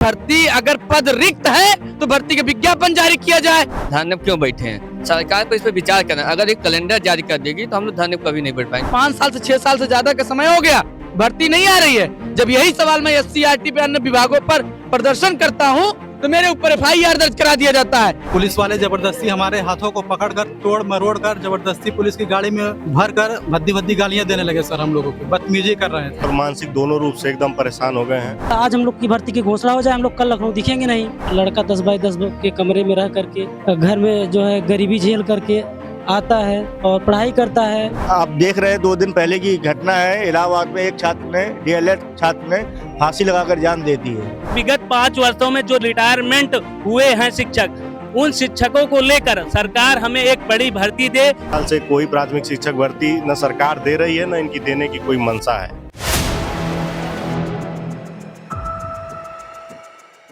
भर्ती अगर पद रिक्त है तो भर्ती का विज्ञापन जारी किया जाए। धरने पर क्यों बैठे हैं? सरकार को इस पर विचार करना। अगर एक कैलेंडर जारी कर देगी तो हम लोग धरने पर कभी नहीं बैठ पाएंगे। 5 साल से 6 साल से ज्यादा का समय हो गया, भर्ती नहीं आ रही है। जब यही सवाल मैं SC/RT पे अन्य विभागों पर प्रदर्शन करता हूँ तो मेरे ऊपर FIR दर्ज करा दिया जाता है। पुलिस वाले जबरदस्ती हमारे हाथों को पकड़कर तोड़ मरोड़ कर जबरदस्ती पुलिस की गाड़ी में भर कर भद्दी भद्दी गालियां देने लगे सर, हम लोगों को बदतमीजी कर रहे हैं और मानसिक दोनों रूप से एकदम परेशान हो गए हैं। आज हम लोग की भर्ती की घोषणा हो जाए, हम लोग कल लखनऊ दिखेंगे नहीं। लड़का 10 बाई 10 के कमरे में रह करके घर में जो है गरीबी झेल करके आता है और पढ़ाई करता है। आप देख रहे हैं 2 दिन पहले की घटना है, इलाहाबाद में एक छात्र ने DLED छात्र ने फांसी लगाकर जान दे दी है। विगत 5 वर्षों में जो रिटायरमेंट हुए हैं शिक्षक, उन शिक्षकों को लेकर सरकार हमें एक बड़ी भर्ती दे। साल से कोई प्राथमिक शिक्षक भर्ती न सरकार दे रही है, न इनकी देने की कोई मंशा है।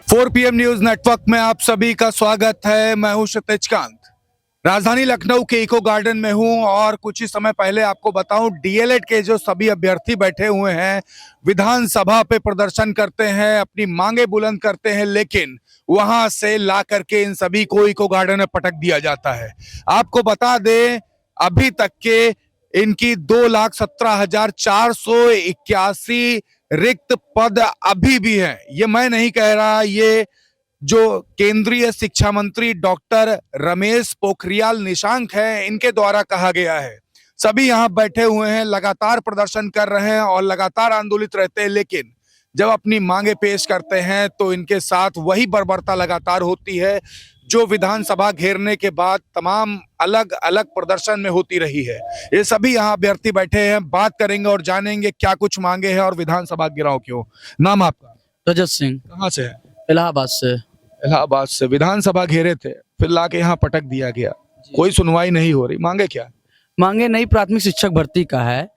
4 PM न्यूज नेटवर्क में आप सभी का स्वागत है। मैं हूं क्षितिज कांत। राजधानी लखनऊ के इको गार्डन में हूं और कुछ ही समय पहले आपको बताऊं DLED के जो सभी अभ्यर्थी बैठे हुए हैं विधानसभा पे प्रदर्शन करते हैं, अपनी मांगे बुलंद करते हैं, लेकिन वहां से ला करके इन सभी को इको गार्डन में पटक दिया जाता है। आपको बता दें अभी तक के इनकी 2,17,481 रिक्त पद अभी भी हैं। ये मैं नहीं कह रहा, ये जो केंद्रीय शिक्षा मंत्री डॉक्टर रमेश पोखरियाल निशंक है इनके द्वारा कहा गया है। सभी यहाँ बैठे हुए हैं, लगातार प्रदर्शन कर रहे हैं और लगातार आंदोलित रहते हैं, लेकिन जब अपनी मांगे पेश करते हैं तो इनके साथ वही बर्बरता लगातार होती है जो विधानसभा घेरने के बाद तमाम अलग अलग प्रदर्शन में होती रही है। ये सभी यहाँ अभ्यर्थी बैठे हैं, बात करेंगे और जानेंगे क्या कुछ मांगे हैं और विधानसभा घेराव क्यों। नाम आपका? रजत सिंह। कहाँ से है? इलाहाबाद से। इलाहाबाद से। विधानसभा घेरे थे, फिर लाके यहाँ पटक दिया गया, कोई सुनवाई नहीं हो रही। मांगे क्या? मांगे नई प्राथमिक शिक्षक भर्ती का है।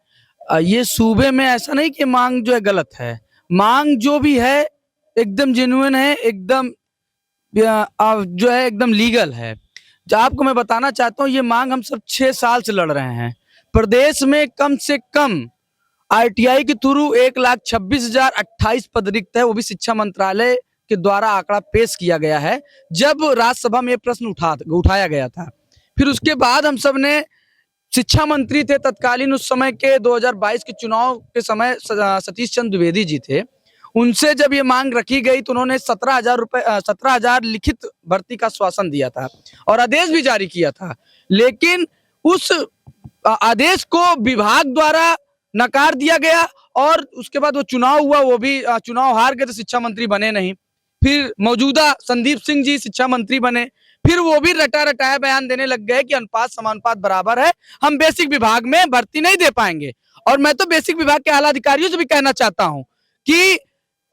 ये सूबे में ऐसा नहीं कि मांग जो है गलत है, मांग जो भी है एकदम जेन्युइन है, एकदम जो है एकदम लीगल है। जो आपको मैं बताना चाहता हूँ, ये मांग हम सब 6 साल से लड़ रहे हैं। प्रदेश में कम से कम RTI के थ्रू 1,26,028 पद रिक्त है, वो भी शिक्षा मंत्रालय के द्वारा आंकड़ा पेश किया गया है जब राज्यसभा में ये प्रश्न उठाया गया था। फिर उसके बाद हम सब ने, शिक्षा मंत्री थे तत्कालीन उस समय के 2022 के चुनाव के समय सतीश चंद्र द्विवेदी जी थे, उनसे जब ये मांग रखी गई तो उन्होंने 17,000 लिखित भर्ती का आश्वासन दिया था और आदेश भी जारी किया था, लेकिन उस आदेश को विभाग द्वारा नकार दिया गया और उसके बाद वो चुनाव हुआ, वो भी चुनाव हार गए तो शिक्षा मंत्री बने नहीं। फिर मौजूदा संदीप सिंह जी शिक्षा मंत्री बने, फिर वो भी रटाया बयान देने लग गए कि अनुपात समानुपात बराबर है, हम बेसिक विभाग में भर्ती नहीं दे पाएंगे। और मैं तो बेसिक विभाग के आला अधिकारियों से भी कहना चाहता हूं कि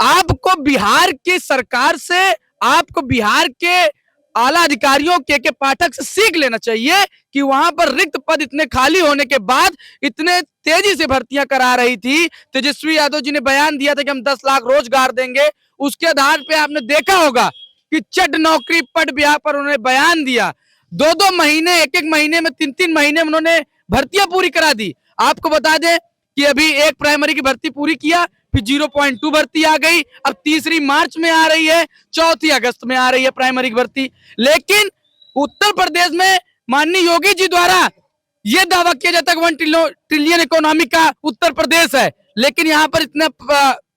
आपको बिहार की सरकार से, आपको बिहार के आला अधिकारियों के पाठक से सीख लेना चाहिए कि वहां पर रिक्त पद इतने खाली होने के बाद इतने तेजी से भर्तियां करा रही थी। तेजस्वी यादव जी ने बयान दिया था कि हम 10 लाख रोजगार देंगे, उसके आधार पे आपने देखा होगा कि चट नौकरी पट ब्याह पर उन्होंने बयान दिया। 2-2 महीने, 1-1 महीने में, 3-3 महीने में उन्होंने भर्तियां पूरी करा दी। आपको बता दें कि अभी एक प्राइमरी की भर्ती पूरी किया, फिर 0.2 भर्ती आ गई, अब तीसरी मार्च में आ रही है, 4 अगस्त में आ रही है प्राइमरी की भर्ती। लेकिन उत्तर प्रदेश में माननीय योगी जी द्वारा यह दावा किया जाता है 1 ट्रिलियन इकोनॉमी का उत्तर प्रदेश है, लेकिन यहाँ पर इतने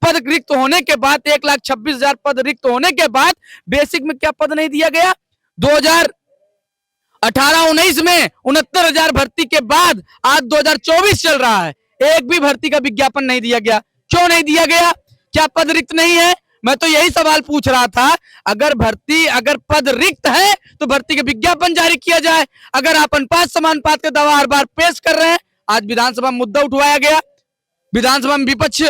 पद रिक्त होने के बाद, 1,26,000 पद रिक्त होने के बाद बेसिक में क्या पद नहीं दिया गया? 2018-19 में 69,000 भर्ती के बाद आज 2024 चल रहा है, एक भी भर्ती का विज्ञापन नहीं दिया गया। क्यों नहीं दिया गया? क्या पद रिक्त नहीं है? मैं तो यही सवाल पूछ रहा था। अगर पद रिक्त है तो भर्ती का विज्ञापन जारी किया जाए। अगर आप अनुपात समानुपात का दावा हर बार पेश कर रहे हैं, आज विधानसभा में मुद्दा उठवाया गया, विधानसभा में विपक्ष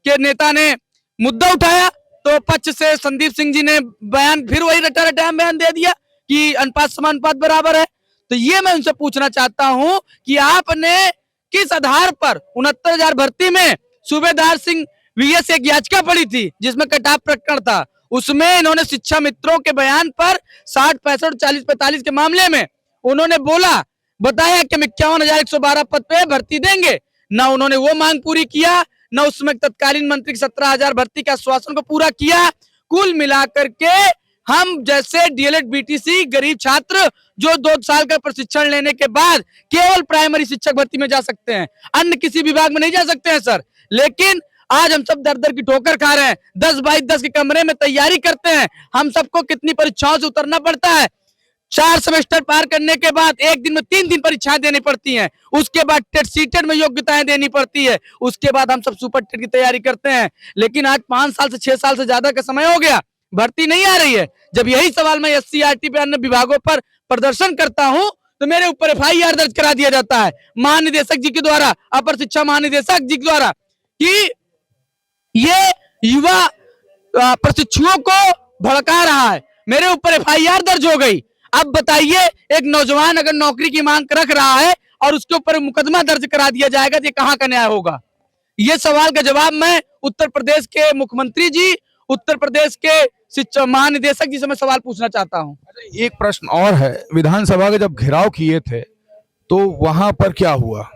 के नेता ने मुद्दा उठाया तो पक्ष से संदीप सिंह जी ने बयान, फिर वही रटा बयान दे दिया कि अनुपात समानुपात बराबर है। तो ये मैं उनसे पूछना चाहता हूं कि आपने किस आधार पर 69,000 भर्ती में सूबेदार सिंह VS एक याचिका पड़ी थी जिसमें कटाव प्रकरण था, उसमें इन्होंने शिक्षा मित्रों के बयान पर 60, 65, 40, 45 के मामले में उन्होंने बताया कि हम 51,112 पद पे भर्ती देंगे। ना उन्होंने वो मांग पूरी किया, न उसमें तत्कालीन मंत्री 17,000 भर्ती के आश्वासन को पूरा किया। कुल मिलाकर के हम जैसे डीएलएड बीटीसी गरीब छात्र जो 2 साल का प्रशिक्षण लेने के बाद केवल प्राइमरी शिक्षक भर्ती में जा सकते हैं, अन्य किसी विभाग में नहीं जा सकते हैं सर। लेकिन आज हम सब दर दर की ठोकर खा रहे हैं। 10 बाई 10 के कमरे में तैयारी करते हैं। हम सबको कितनी परीक्षाओं से उतरना पड़ता है। 4 सेमेस्टर पार करने के बाद एक दिन में 3 दिन परीक्षाएं देनी पड़ती हैं। उसके बाद टेट सीटेट में योग्यताएं देनी पड़ती है। उसके बाद हम सब सुपर टेट की तैयारी करते हैं। लेकिन आज 5 साल से 6 साल से ज्यादा का समय हो गया, भर्ती नहीं आ रही है। जब यही सवाल मैं SC/RT पे अन्य विभागों पर प्रदर्शन करता हूं तो मेरे ऊपर FIR दर्ज करा दिया जाता है महानिदेशक जी के द्वारा, अपर शिक्षा महानिदेशक जी के द्वारा, कि ये युवा प्रशिक्षुओं को भड़का रहा है। मेरे ऊपर FIR दर्ज हो गई। अब बताइए, एक नौजवान अगर नौकरी की मांग रख रहा है और उसके ऊपर मुकदमा दर्ज करा दिया जाएगा तो ये कहाँ का न्याय होगा? ये सवाल का जवाब मैं उत्तर प्रदेश के मुख्यमंत्री जी, उत्तर प्रदेश के शिक्षा महानिदेशक जी से मैं सवाल पूछना चाहता हूँ। एक प्रश्न और है, विधानसभा का जब घेराव किए थे तो वहां पर क्या हुआ?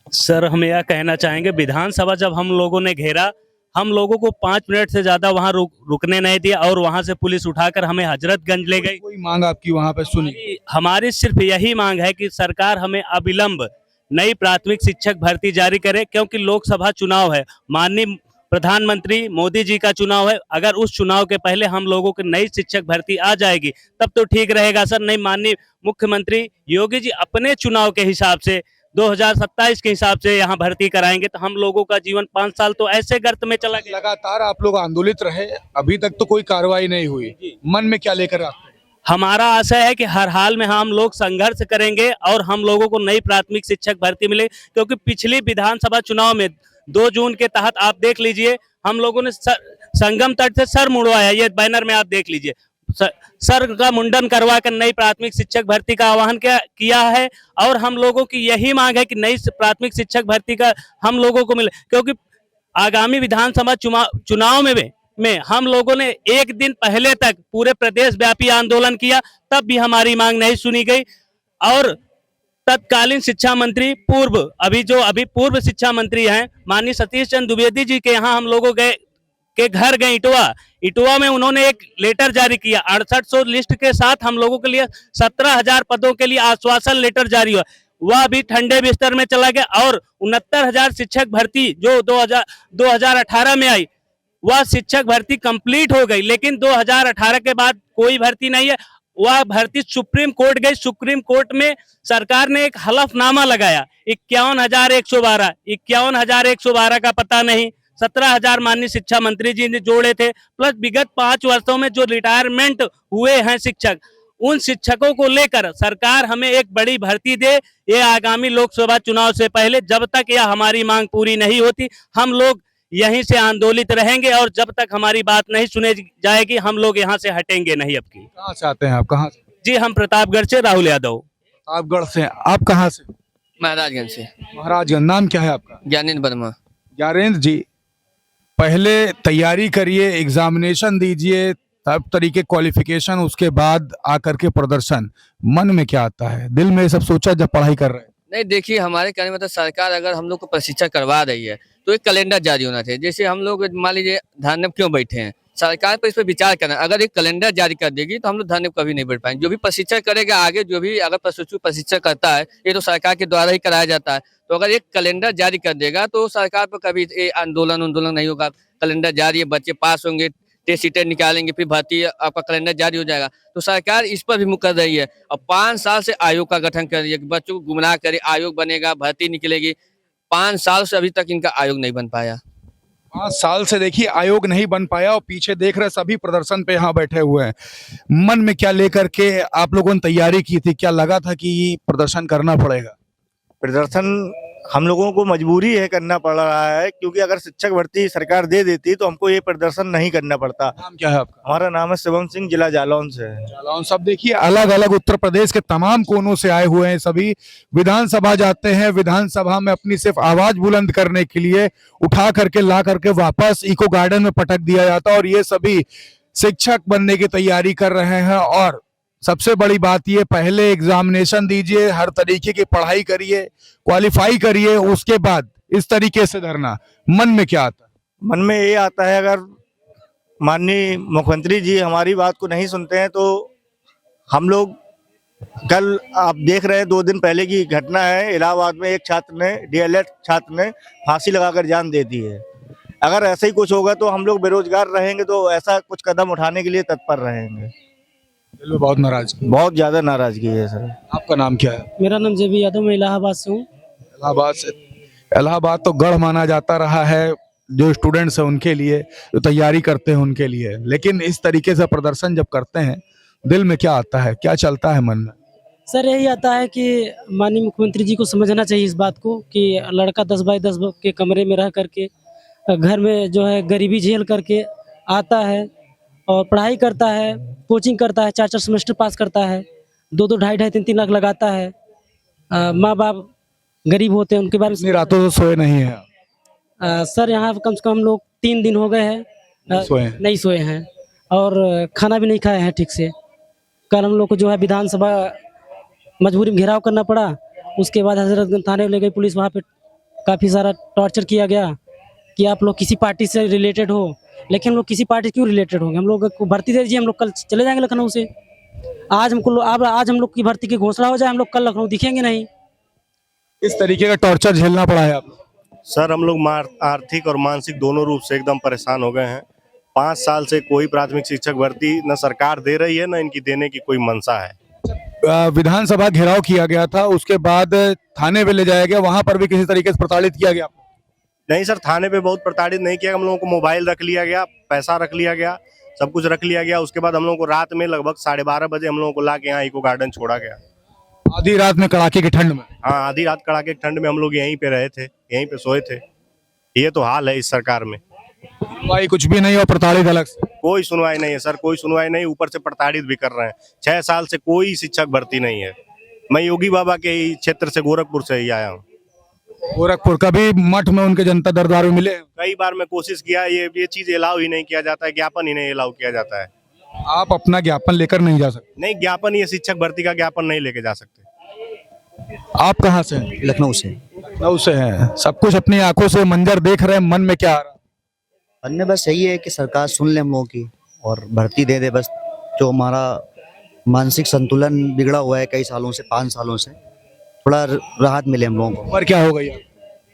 सर हम यह कहना चाहेंगे, विधानसभा जब हम लोगों ने घेरा, हम लोगों को 5 मिनट से ज्यादा वहां रुकने नहीं दिया और वहां से पुलिस उठाकर हमें हजरतगंज ले गई। कोई मांग आपकी वहां पे सुनी? हमारी सिर्फ यही मांग है कि सरकार हमें अविलंब नई प्राथमिक शिक्षक भर्ती जारी करे, क्योंकि लोकसभा चुनाव है, माननीय प्रधानमंत्री मोदी जी का चुनाव है। अगर उस चुनाव के पहले हम लोगों की नई शिक्षक भर्ती आ जाएगी तब तो ठीक रहेगा सर। नहीं, माननीय मुख्यमंत्री योगी जी अपने चुनाव के हिसाब से 2027 के हिसाब से यहाँ भर्ती कराएंगे तो हम लोगों का जीवन 5 साल तो ऐसे गर्त में चला गया। लगातार आप लोग आंदोलित रहे, अभी तक तो कोई कार्रवाई नहीं हुई, मन में क्या लेकर आते? हमारा आशय है कि हर हाल में हम लोग संघर्ष करेंगे और हम लोगों को नई प्राथमिक शिक्षक भर्ती मिले, क्योंकि पिछली विधानसभा चुनाव में 2 जून के तहत आप देख लीजिए हम लोगों ने संगम तट से सर मुड़वाया। ये बैनर में आप देख लीजिए, सर का मुंडन करवा कर नई प्राथमिक शिक्षक भर्ती का आह्वान किया है। और हम लोगों की यही मांग है कि नई प्राथमिक शिक्षक भर्ती का हम लोगों को मिले, क्योंकि आगामी विधानसभा चुनाव में हम लोगों ने 1 दिन पहले तक पूरे प्रदेश व्यापी आंदोलन किया, तब भी हमारी मांग नहीं सुनी गई। और तत्कालीन शिक्षा मंत्री अभी पूर्व शिक्षा मंत्री हैं माननीय सतीश चंद्र द्विवेदी जी के यहाँ हम लोगों के घर गए इटवा में। उन्होंने एक लेटर जारी किया 6800 लिस्ट के साथ हम लोगों के लिए 17,000 पदों के लिए आश्वासन लेटर जारी हुआ, वह अभी ठंडे बिस्तर में चला गया। और 69,000 शिक्षक भर्ती जो 2018 में आई, वह शिक्षक भर्ती कंप्लीट हो गई, लेकिन 2018 के बाद कोई भर्ती नहीं है। वह भर्ती सुप्रीम कोर्ट गई, सुप्रीम कोर्ट में सरकार ने एक हलफनामा लगाया 51,112 का पता नहीं, 17,000 माननीय शिक्षा मंत्री जी ने जोड़े थे, प्लस विगत 5 वर्षों में जो रिटायरमेंट हुए हैं शिक्षक, उन शिक्षकों को लेकर सरकार हमें एक बड़ी भर्ती दे। ये आगामी लोकसभा चुनाव से पहले, जब तक यह हमारी मांग पूरी नहीं होती हम लोग यहीं से आंदोलित रहेंगे और जब तक हमारी बात नहीं सुने जाएगी हम लोग यहाँ से हटेंगे नहीं। अब की कहाँ से आते हैं आप? कहाँ से? जी हम प्रतापगढ़ से, राहुल यादव। प्रतापगढ़ से। आप कहाँ से? महाराजगंज से। महाराजगंज। नाम क्या है आपका? ज्ञानेंद्र वर्मा। ज्ञानेंद्र जी, पहले तैयारी करिए, एग्जामिनेशन दीजिए, तब तरीके क्वालिफिकेशन, उसके बाद आकर के प्रदर्शन, मन में क्या आता है, दिल में ये सब सोचा जब पढ़ाई कर रहे हैं? नहीं, देखिए हमारे कहने में तो सरकार अगर हम लोग को प्रशिक्षण करवा रही है तो एक कैलेंडर जारी होना चाहिए। जैसे हम लोग मान लीजिए धरने में क्यों बैठे हैं, सरकार पर इस पर विचार करना। अगर एक कैलेंडर जारी कर देगी तो हम लोग धरने में कभी नहीं बैठ पाएंगे। जो भी प्रशिक्षण करेगा आगे, जो भी अगर प्रशिक्षु प्रशिक्षण करता है ये तो सरकार के द्वारा ही कराया जाता है, तो अगर एक कैलेंडर जारी कर देगा तो सरकार पर कभी आंदोलन नहीं होगा। कैलेंडर जारी है, बच्चे पास होंगे, टेस्ट सीटें निकालेंगे, फिर भर्ती आपका कैलेंडर जारी हो जाएगा। तो सरकार इस पर भी मुकर रही है और 5 साल से आयोग का गठन कर रही है कि बच्चों को गुमराह करे, आयोग बनेगा, भर्ती निकलेगी। 5 साल से अभी तक इनका आयोग नहीं बन पाया। 5 साल से देखिए आयोग नहीं बन पाया और पीछे देख रहे सभी प्रदर्शन पे यहाँ बैठे हुए हैं। मन में क्या लेकर के आप लोगों ने तैयारी की थी? क्या लगा था कि प्रदर्शन करना पड़ेगा? प्रदर्शन हम लोगों को मजबूरी है करना पड़ रहा है, क्योंकि अगर शिक्षक भर्ती सरकार दे देती तो हमको ये प्रदर्शन नहीं करना पड़ता। नाम क्या है आपका? हमारा नाम है शिवम सिंह, जिला जालौन से है। जालौन। सब देखिए अलग अलग उत्तर प्रदेश के तमाम कोनों से आए हुए हैं, सभी विधानसभा जाते हैं, विधानसभा में अपनी सिर्फ आवाज बुलंद करने के लिए उठा करके ला करके वापस इको गार्डन में पटक दिया जाता है। और ये सभी शिक्षक बनने की तैयारी कर रहे हैं। और सबसे बड़ी बात ये, पहले एग्जामिनेशन दीजिए, हर तरीके की पढ़ाई करिए, क्वालिफाई करिए, उसके बाद इस तरीके से धरना। मन में क्या आता? मन में ये आता है अगर माननीय मुख्यमंत्री जी हमारी बात को नहीं सुनते हैं तो हम लोग कल आप देख रहे हैं 2 दिन पहले की घटना है। इलाहाबाद में एक छात्र ने डीएलएड छात्र ने फांसी लगाकर जान दे दी है। अगर ऐसा ही कुछ होगा तो हम लोग बेरोजगार रहेंगे, तो ऐसा कुछ कदम उठाने के लिए तत्पर रहेंगे। दिल में बहुत नाराजगी, बहुत ज्यादा नाराजगी है सर। आपका नाम क्या है? मेरा नाम जेबी यादव, मैं इलाहाबाद से हूँ। इलाहाबाद से। इलाहाबाद तो गढ़ माना जाता रहा है जो स्टूडेंट्स हैं उनके लिए, जो तैयारी करते हैं उनके लिए, लेकिन इस तरीके से प्रदर्शन जब करते हैं दिल में क्या आता है, क्या चलता है मन में? सर यही आता है कि माननीय मुख्यमंत्री जी को समझना चाहिए इस बात को कि लड़का 10 बाई 10 के कमरे में रह करके घर में जो है गरीबी झेल करके आता है और पढ़ाई करता है, कोचिंग करता है, 4-4 सेमेस्टर पास करता है, 2-2, 2.5-2.5, 3-3 लाख लगाता है। माँ बाप गरीब होते हैं, उनके बारे इतनी में रातों तो सोए नहीं है? सर यहाँ कम से कम हम लोग 3 दिन हो गए हैं सोए हैं? नहीं सोए हैं और खाना भी नहीं खाए हैं ठीक से। कल हम लोग को जो है विधानसभा मजबूरी में घेराव करना पड़ा। उसके बाद हजरतगंज थाने ले गई पुलिस, वहाँ पे काफ़ी सारा टॉर्चर किया गया कि आप लोग किसी पार्टी से रिलेटेड हो। लेकिन हम लोग किसी पार्टी क्यों रिलेटेड होंगे? हम लोग को भर्ती दे दीजिए, हम लोग कल चले जाएंगे लखनऊ से। आज हम लोग की भर्ती की घोषणा हो जाए, हम लोग कल लखनऊ दिखेंगे नहीं। इस तरीके का टॉर्चर झेलना पड़ा है आपको? सर हम लोग आर्थिक और मानसिक दोनों रूप से एकदम परेशान हो गए हैं। 5 साल से कोई प्राथमिक शिक्षक भर्ती न सरकार दे रही है, न इनकी देने की कोई मंशा है। विधानसभा घेराव किया गया था, उसके बाद थाने पे ले जाया गया, वहां पर भी किसी तरीके से प्रताड़ित किया गया? नहीं सर, थाने पे बहुत प्रताड़ित नहीं किया। हम लोगों को मोबाइल रख लिया गया, पैसा रख लिया गया, सब कुछ रख लिया गया। उसके बाद हम लोगों को रात में लगभग 12:30 बजे हम लोगों को ला के यहाँ इको गार्डन छोड़ा गया। आधी रात में कड़ाके की ठंड में? हाँ, आधी रात कड़ाके की ठंड में हम लोग यहीं पे रहे थे, यहीं पे सोए थे। ये तो हाल है इस सरकार में। भाई कुछ भी नहीं और प्रताड़ित अलग से? कोई सुनवाई नहीं है सर, कोई सुनवाई नहीं, ऊपर से प्रताड़ित भी कर रहे हैं। 6 साल से कोई शिक्षक भर्ती नहीं है। मैं योगी बाबा के ही क्षेत्र से, गोरखपुर से ही आया हूँ। गोरखपुर कभी मठ में उनके जनता दरबार में मिले? कई बार मैं कोशिश किया, ये चीज अलाउ ही नहीं किया जाता है, ज्ञापन ही नहीं अलाउ किया जाता है। आप अपना ज्ञापन लेकर नहीं जा सकते? नहीं, ज्ञापन, ये शिक्षक भर्ती का ज्ञापन नहीं लेके जा सकते। आप कहाँ से हैं? लखनऊ से। लखनऊ से हैं। सब कुछ अपनी आंखों से मंजर देख रहे हैं, मन में क्या आ रहा है? मन में बस यही है कि सरकार सुन ले हम लोगों की और भर्ती दे दे। बस जो हमारा मानसिक संतुलन बिगड़ा हुआ है कई सालों से, 5 सालों से, थोड़ा राहत मिले हम लोगों को। उम्र क्या हो गई?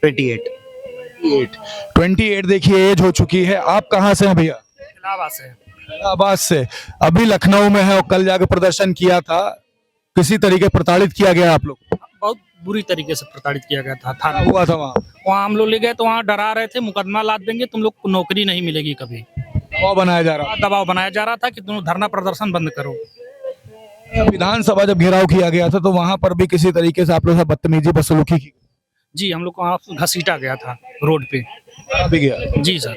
28। 28 देखिए एज हो चुकी है। आप कहाँ से हैं भैया? इलाहाबाद से। इलाहाबाद से। अभी लखनऊ में है और कल जाकर प्रदर्शन किया था, किसी तरीके प्रताड़ित किया गया आप लोग? बहुत बुरी तरीके से प्रताड़ित किया गया था। थाना हुआ था वहाँ हम लोग ले गए तो वहाँ डरा रहे थे, मुकदमा लाद देंगे, तुम लोग को नौकरी नहीं मिलेगी कभी। दबाव बनाया जा रहा दबाव बनाया जा रहा था कि तुम धरना प्रदर्शन बंद करो। विधानसभा जब घेराव किया गया था तो वहां पर भी किसी तरीके से आप लोग बदतमीजी बदसलूकी की? जी, हम लोग को वहाँ घसीटा गया था रोड पे। भी गया? जी सर,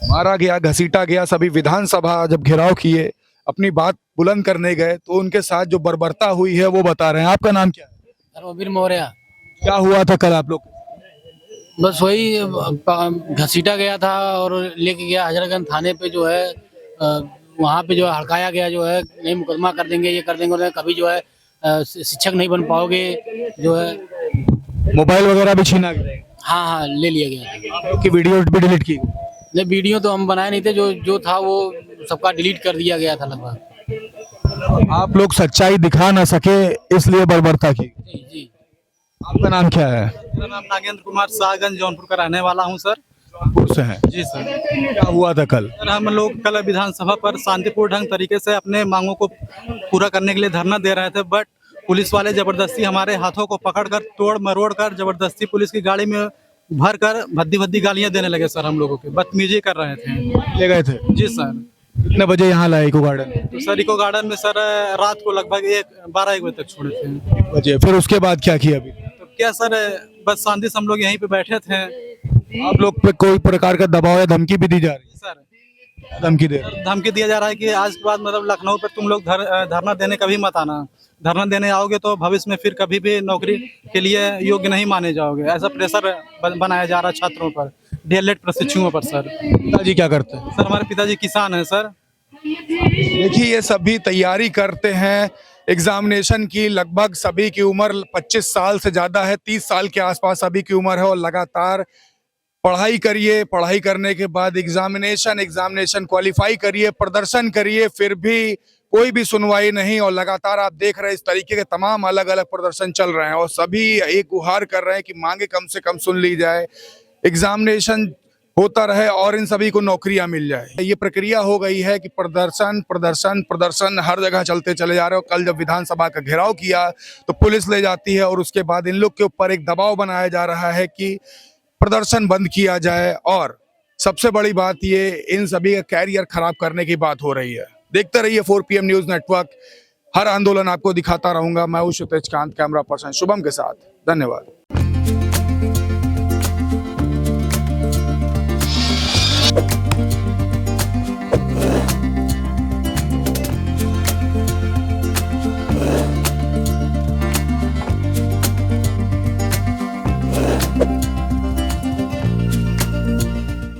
मारा गया, घसीटा गया। सभी विधानसभा जब घेराव किए, अपनी बात बुलंद करने गए तो उनके साथ जो बर्बरता हुई है वो बता रहे हैं। आपका नाम क्या है? धर्मवीर मौर्य। क्या हुआ था कल आप लोग? बस वही घसीटा गया था और लेके गया हजरतगंज थाने पे, जो है वहाँ पे जो है हड़काया गया, जो है नहीं मुकदमा कर देंगे, ये कर देंगे, और कभी जो है शिक्षक नहीं बन पाओगे, जो है मोबाइल वगैरह भी छीना गया? हाँ, ले लिया गया। की वीडियो भी डिलीट की? नहीं, वीडियो तो हम बनाए नहीं थे, जो था वो सबका डिलीट कर दिया गया था लगभग। आप लोग सच्चाई दिखा ना सके इसलिए बर्बरता की? जी। आपका नाम क्या है? मेरा नाम नागेंद्र कुमार, शाहगंज जौनपुर का रहने वाला हूँ सर। जौनपुर से हैं? जी सर। क्या हुआ था कल? सर हम लोग कल विधानसभा पर शांतिपूर्ण ढंग तरीके से अपने मांगों को पूरा करने के लिए धरना दे रहे थे, बट पुलिस वाले जबरदस्ती हमारे हाथों को पकड़कर तोड़ मरोड़ कर जबरदस्ती पुलिस की गाड़ी में भर कर भद्दी भद्दी गालियां देने लगे सर। हम लोगों के बदतमीजी कर रहे थे। ले गए थे? जी सर। कितने बजे यहाँ लाए इको गार्डन? तो सर इको गार्डन में सर रात को लगभग 12-1 बजे तक छोड़े थे। बजे। फिर उसके बाद क्या किया? अभी तो क्या सर, बस शांति से हम लोग यहीं पे बैठे थे। आप लोग पे कोई प्रकार का दबाव या धमकी भी दी जा रही है? सर धमकी दे? धमकी दिया जा रहा है कि आज के बाद मतलब लखनऊ पर तुम लोग धरना देने कभी मत आना। धरना देने आओगे तो भविष्य में फिर कभी भी नौकरी के लिए योग्य नहीं माने जाओगे। ऐसा प्रेशर बनाया जा रहा है छात्रों पर, डीएलएड प्रशिक्षुओं पर। सर पिताजी क्या करते हैं? सर हमारे पिताजी किसान हैं सर। देखिए ये सभी तैयारी करते हैं एग्जामिनेशन की। लगभग सभी की उम्र 25 साल से ज्यादा है, 30 साल के आसपास सभी की उम्र है और लगातार पढ़ाई करिए, पढ़ाई करने के बाद एग्जामिनेशन क्वालिफाई करिए, प्रदर्शन करिए, फिर भी कोई भी सुनवाई नहीं। और लगातार आप देख रहे हैं इस तरीके के तमाम अलग अलग प्रदर्शन चल रहे हैं और सभी एक गुहार कर रहे हैं कि मांगे कम से कम सुन ली जाए, एग्जामिनेशन होता रहे और इन सभी को नौकरियां मिल जाए। ये प्रक्रिया हो गई है कि प्रदर्शन प्रदर्शन प्रदर्शन हर जगह चलते चले जा रहे हो। कल जब विधानसभा का घेराव किया तो पुलिस ले जाती है और उसके बाद इन लोग के ऊपर एक दबाव बनाया जा रहा है कि प्रदर्शन बंद किया जाए। और सबसे बड़ी बात ये इन सभी का कैरियर खराब करने की बात हो रही है। देखते रहिए 4 PM न्यूज नेटवर्क। हर आंदोलन आपको दिखाता रहूंगा। मैं हूं क्षितिज कांत, कैमरा पर्सन शुभम के साथ। धन्यवाद।